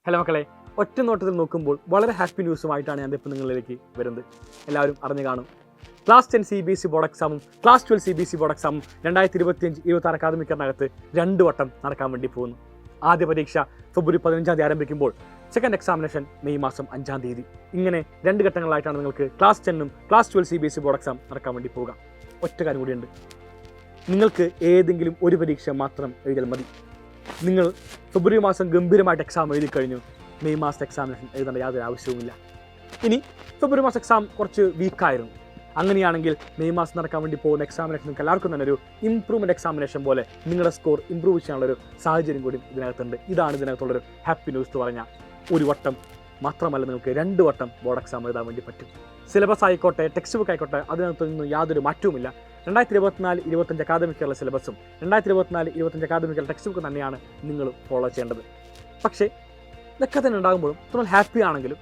Hello മക്കളെ, ഒറ്റ നോട്ടത്തിൽ നോക്കുമ്പോൾ വളരെ ഹാപ്പി ന്യൂസുമായിട്ടാണ് ഞാൻ ഇപ്പോൾ നിങ്ങളിലേക്ക് വരുന്നത്. എല്ലാവരും അറിഞ്ഞു കാണും. ക്ലാസ് 10 CBSE ബോർഡ് എക്സാമും ക്ലാസ് 12 CBSE ബോർഡ് എക്സാമും 2025-26 അക്കാദമിക് ഇയറിനകത്ത് 2 വട്ടം നടക്കാൻ വേണ്ടി പോകുന്നു. ആദ്യ പരീക്ഷ ഫെബ്രുവരി 15 ആരംഭിക്കുമ്പോൾ സെക്കൻഡ് എക്സാമിനേഷൻ മെയ് മാസം 5 ഇങ്ങനെ 2 ഘട്ടങ്ങളായിട്ടാണ് നിങ്ങൾക്ക് ക്ലാസ് 10ഉം ക്ലാസ് 12 CBSE ബോർഡ് എക്സാം നടക്കാൻ വേണ്ടി പോവുക. ഒറ്റ കാര്യം കൂടിയുണ്ട്, നിങ്ങൾക്ക് ഏതെങ്കിലും ഒരു പരീക്ഷ മാത്രം എഴുതിയാൽ മതി. നിങ്ങൾ ഫെബ്രുവരി മാസം ഗംഭീരമായിട്ട് എക്സാം എഴുതി കഴിഞ്ഞു, മെയ് മാസത്തെ എക്സാമിനേഷൻ എഴുതേണ്ട യാതൊരു ആവശ്യവുമില്ല. ഇനി ഫെബ്രുവരി മാസം എക്സാം കുറച്ച് വീക്കായിരുന്നു, അങ്ങനെയാണെങ്കിൽ മെയ് മാസം നടക്കാൻ വേണ്ടി പോകുന്ന എക്സാമിനേഷൻ നിങ്ങൾക്ക് എല്ലാവർക്കും തന്നെ ഒരു ഇംപ്രൂവ്മെൻറ്റ് എക്സാമിനേഷൻ പോലെ നിങ്ങളുടെ സ്കോർ ഇംപ്രൂവ് ചെയ്യാനുള്ളൊരു സാഹചര്യം കൂടി ഇതിനകത്തുണ്ട്. ഇതാണ് ഇതിനകത്തുള്ളൊരു ഹാപ്പി ന്യൂസ് എന്ന് പറഞ്ഞാൽ. ഒരു വട്ടം മാത്രമല്ല, നിങ്ങൾക്ക് 2 വട്ടം ബോർഡ് എക്സാം എഴുതാൻ വേണ്ടി പറ്റും. സിലബസ് ആയിക്കോട്ടെ, ടെക്സ്റ്റ് ബുക്ക് ആയിക്കോട്ടെ, അതിനകത്തൊന്നും യാതൊരു മാറ്റവുമില്ല. 2024-25 അക്കാദമിക്കുള്ള സിലബസും 2024-25 അക്കാദമിക്കുള്ള ടെക്സ്റ്റ് ബുക്കും തന്നെയാണ് നിങ്ങൾ ഫോളോ ചെയ്യേണ്ടത്. പക്ഷേ ഇതൊക്കെ തന്നെ ഉണ്ടാകുമ്പോഴും നിങ്ങൾ ഹാപ്പി ആണെങ്കിലും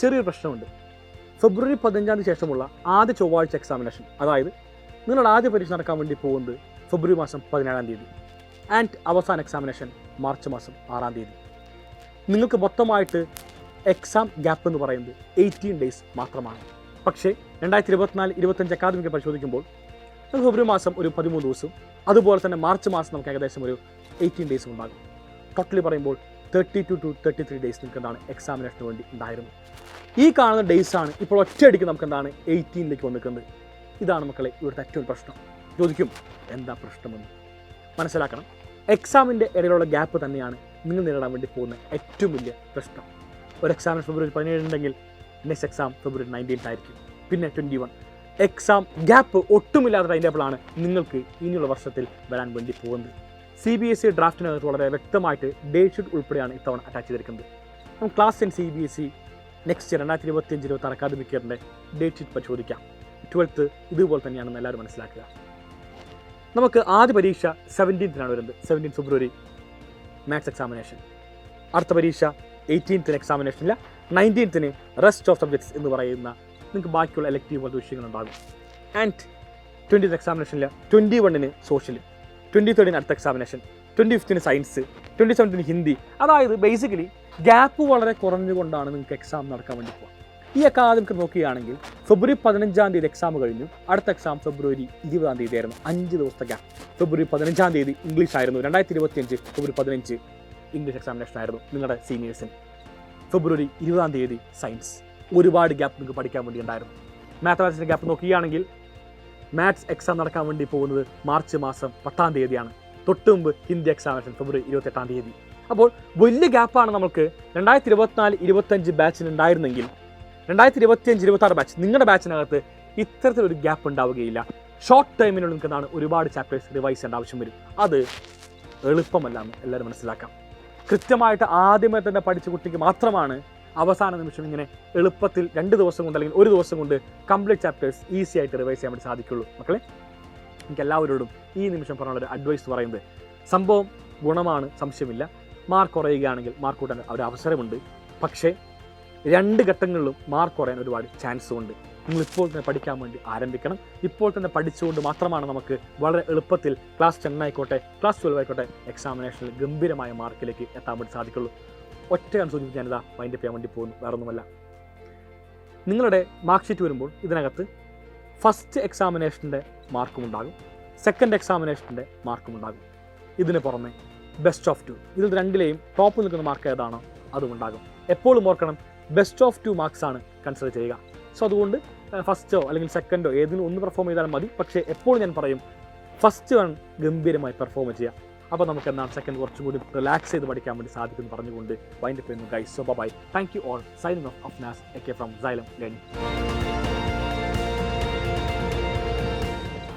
ചെറിയൊരു പ്രശ്നമുണ്ട്. ഫെബ്രുവരി 15 ശേഷമുള്ള ആദ്യ ചൊവ്വാഴ്ച എക്സാമിനേഷൻ, അതായത് നിങ്ങളുടെ ആദ്യ പരീക്ഷ നടക്കാൻ വേണ്ടി പോകുന്നത് ഫെബ്രുവരി മാസം 17 ആൻഡ് അവസാന എക്സാമിനേഷൻ മാർച്ച് മാസം 6 നിങ്ങൾക്ക് മൊത്തമായിട്ട് എക്സാം ഗ്യാപ്പ് എന്ന് പറയുന്നത് 18 ഡേയ്സ് മാത്രമാണ്. പക്ഷേ 2024-25 അക്കാദമിക്ക് പരിശോധിക്കുമ്പോൾ നമുക്ക് ഫെബ്രുവരി മാസം ഒരു 13 ദിവസവും അതുപോലെ തന്നെ മാർച്ച് മാസം നമുക്ക് ഏകദേശം ഒരു 18 ഡേയ്സും ഉണ്ടാകും. ടോട്ടലി പറയുമ്പോൾ 32 to 33 ഡേയ്സ് നിങ്ങൾക്ക് എന്താണ് എക്സാമിനേഷന് വേണ്ടി ഉണ്ടായിരുന്നു. ഈ കാണുന്ന ഡേയ്സാണ് ഇപ്പോൾ ഒറ്റയടിക്ക് നമുക്ക് എന്താണ് 18ലേക്ക് വന്നിരിക്കുന്നത്. ഇതാണ് മക്കളെ ഇവിടുത്തെ ഏറ്റവും പ്രശ്നം. ചോദിക്കും എന്താ പ്രശ്നമെന്ന് മനസ്സിലാക്കണം. എക്സാമിൻ്റെ ഇടയിലുള്ള ഗ്യാപ്പ് തന്നെയാണ് നിങ്ങൾ നേരിടാൻ വേണ്ടി പോകുന്ന ഏറ്റവും വലിയ പ്രശ്നം. ഒരു എക്സാമിന് ഫെബ്രുവരി 17 ഉണ്ടെങ്കിൽ നെക്സ്റ്റ് എക്സാം ഫെബ്രുവരി 19 ആയിരിക്കും, പിന്നെ 21. എക്സാം ഗ്യാപ്പ് ഒട്ടുമില്ലാത്ത ടൈം ടേബിളാണ് നിങ്ങൾക്ക് ഇനിയുള്ള വർഷത്തിൽ വരാൻ വേണ്ടി പോകുന്നത്. CBSE ഡ്രാഫ്റ്റിനകത്ത് വളരെ വ്യക്തമായിട്ട് ഡേറ്റ് ഷീറ്റ് ഉൾപ്പെടെയാണ് ഇത്തവണ അറ്റാച്ച് ചെയ്തിരിക്കുന്നത്. നമുക്ക് class 10 CBSE next year 2025-26 academic ഇയറിൻ്റെ ഡേറ്റ് ഷീറ്റ് പരിശോധിക്കാം. 12th ഇതുപോലെ തന്നെയാണെന്ന് എല്ലാവരും മനസ്സിലാക്കുക. നമുക്ക് ആദ്യ പരീക്ഷ 17th വരുന്നത്, 17 ഫെബ്രുവരി മാത്സ് എക്സാമിനേഷൻ. അടുത്ത പരീക്ഷ 18th എക്സാമിനേഷനില്ല, 19th rest of subjects എന്ന് പറയുന്ന നിങ്ങൾക്ക് ബാക്കിയുള്ള എലക്റ്റീവ് പോലത്തെ വിഷയങ്ങളുണ്ടാകും. ആൻഡ് 20th എക്സാമിനേഷനില്ല, 21 സോഷ്യൽ, 23 അടുത്ത എക്സാമിനേഷൻ, 25 സയൻസ്, 27 ഹിന്ദി. അതായത് ബേസിക്കലി ഗ്യാപ്പ് വളരെ കുറഞ്ഞുകൊണ്ടാണ് നിങ്ങൾക്ക് എക്സാം നടക്കാൻ വേണ്ടി പോകുക. ഈ അക്കാദമിക് നോക്കുകയാണെങ്കിൽ ഫെബ്രുവരി 15 എക്സാം കഴിഞ്ഞു, അടുത്ത എക്സാം ഫെബ്രുവരി 20 ആയിരുന്നു. 5 ദിവസത്തെ ഗ്യാപ്പ്. ഫെബ്രുവരി 15 ഇംഗ്ലീഷ് ആയിരുന്നു. 2025 ഫെബ്രുവരി 15 ഇംഗ്ലീഷ് എക്സാമിനേഷൻ ആയിരുന്നു നിങ്ങളുടെ സീനിയേഴ്സിന്. ഫെബ്രുവരി 20 സയൻസ്. ഒരുപാട് ഗ്യാപ്പ് നിങ്ങൾക്ക് പഠിക്കാൻ വേണ്ടി ഉണ്ടായിരുന്നു. മാത്തമാറ്റിക്സിൻ്റെ ഗ്യാപ്പ് നോക്കുകയാണെങ്കിൽ മാത്സ് എക്സാം നടക്കാൻ വേണ്ടി പോകുന്നത് മാർച്ച് മാസം 10 തൊട്ട് മുമ്പ് ഹിന്ദി എക്സാമിനേഷൻ ഫെബ്രുവരി 28. അപ്പോൾ വലിയ ഗ്യാപ്പാണ് നമുക്ക് 2024-25 ബാച്ചിന് ഉണ്ടായിരുന്നെങ്കിൽ 2025-26 ബാച്ച് നിങ്ങളുടെ ബാച്ചിനകത്ത് ഇത്തരത്തിലൊരു ഗ്യാപ്പ് ഉണ്ടാവുകയില്ല. ഷോർട്ട് ടൈമിനുള്ളിൽ നിങ്ങൾക്ക് എന്താണ് ഒരുപാട് ചാപ്റ്റേഴ്സ് റിവൈസ് ചെയ്യേണ്ട ആവശ്യം വരും. അത് എളുപ്പമല്ല എന്ന് എല്ലാവരും മനസ്സിലാക്കാം. കൃത്യമായിട്ട് ആദ്യമേ തന്നെ പഠിച്ച കുട്ടിക്ക് മാത്രമാണ് അവസാന നിമിഷം ഇങ്ങനെ എളുപ്പത്തിൽ 2 ദിവസം കൊണ്ട് അല്ലെങ്കിൽ 1 ദിവസം കൊണ്ട് കംപ്ലീറ്റ് ചാപ്റ്റേഴ്സ് ഈസി ആയിട്ട് റിവൈസ് ചെയ്യാൻ വേണ്ടി സാധിക്കുള്ളൂ. മക്കളെ, എനിക്ക് എല്ലാവരോടും ഈ നിമിഷം പറയാനുള്ളൊരു അഡ്വൈസ് പറയുന്നത്, സംഭവം ഗുണമാണ്, സംശയമില്ല. മാർക്ക് കുറയുകയാണെങ്കിൽ മാർക്ക് കൂട്ടാൻ ഒരു അവസരമുണ്ട്. പക്ഷേ 2 ഘട്ടങ്ങളിലും മാർക്ക് കുറയാൻ ഒരുപാട് ചാൻസും ഉണ്ട്. നിങ്ങൾ ഇപ്പോൾ തന്നെ പഠിക്കാൻ വേണ്ടി ആരംഭിക്കണം. ഇപ്പോൾ തന്നെ പഠിച്ചുകൊണ്ട് മാത്രമാണ് നമുക്ക് വളരെ എളുപ്പത്തിൽ ക്ലാസ് 10 ആയിക്കോട്ടെ ക്ലാസ് 12 ആയിക്കോട്ടെ എക്സാമിനേഷനിൽ ഗംഭീരമായ മാർക്കിലേക്ക് എത്താൻ വേണ്ടി സാധിക്കുള്ളൂ. ഒറ്റ സൂചിപ്പിച്ച് ഞാനിതാ വൈൻഡ് അപ്പ് ചെയ്യാൻ വേണ്ടി പോകുന്നു, വേറൊന്നുമല്ല. നിങ്ങളുടെ മാർക്ക് ഷീറ്റ് വരുമ്പോൾ ഇതിനകത്ത് ഫസ്റ്റ് എക്സാമിനേഷൻ്റെ മാർക്കും ഉണ്ടാകും, സെക്കൻഡ് എക്സാമിനേഷൻ്റെ മാർക്കും ഉണ്ടാകും. ഇതിന് പുറമെ ബെസ്റ്റ് ഓഫ് 2, ഇതിൽ 2ലെയും ടോപ്പ് നിൽക്കുന്ന മാർക്ക് ഏതാണോ അതും ഉണ്ടാകും. എപ്പോഴും ഓർക്കണം, ബെസ്റ്റ് ഓഫ് 2 മാർക്സ് ആണ് കൺസിഡർ ചെയ്യുക. സോ അതുകൊണ്ട് ഫസ്റ്റോ അല്ലെങ്കിൽ സെക്കൻഡോ ഏതിനും ഒന്ന് പെർഫോം ചെയ്താലും മതി. പക്ഷേ എപ്പോഴും ഞാൻ പറയും ഫസ്റ്റ് വൺ ഗംഭീരമായി പെർഫോം ചെയ്യുക. അപ്പോൾ നമുക്ക് എന്താണ് സെക്കൻഡ് കുറച്ചും കൂടി റിലാക്സ് ചെയ്ത് പഠിക്കാൻ വേണ്ടി സാധിക്കുമെന്ന് പറഞ്ഞുകൊണ്ട് വൈൻഡ് അപ്പ് ചെയ്യുന്നു guys. So bye. Thank you all. Signing off Nas, AK from Xylem Learning.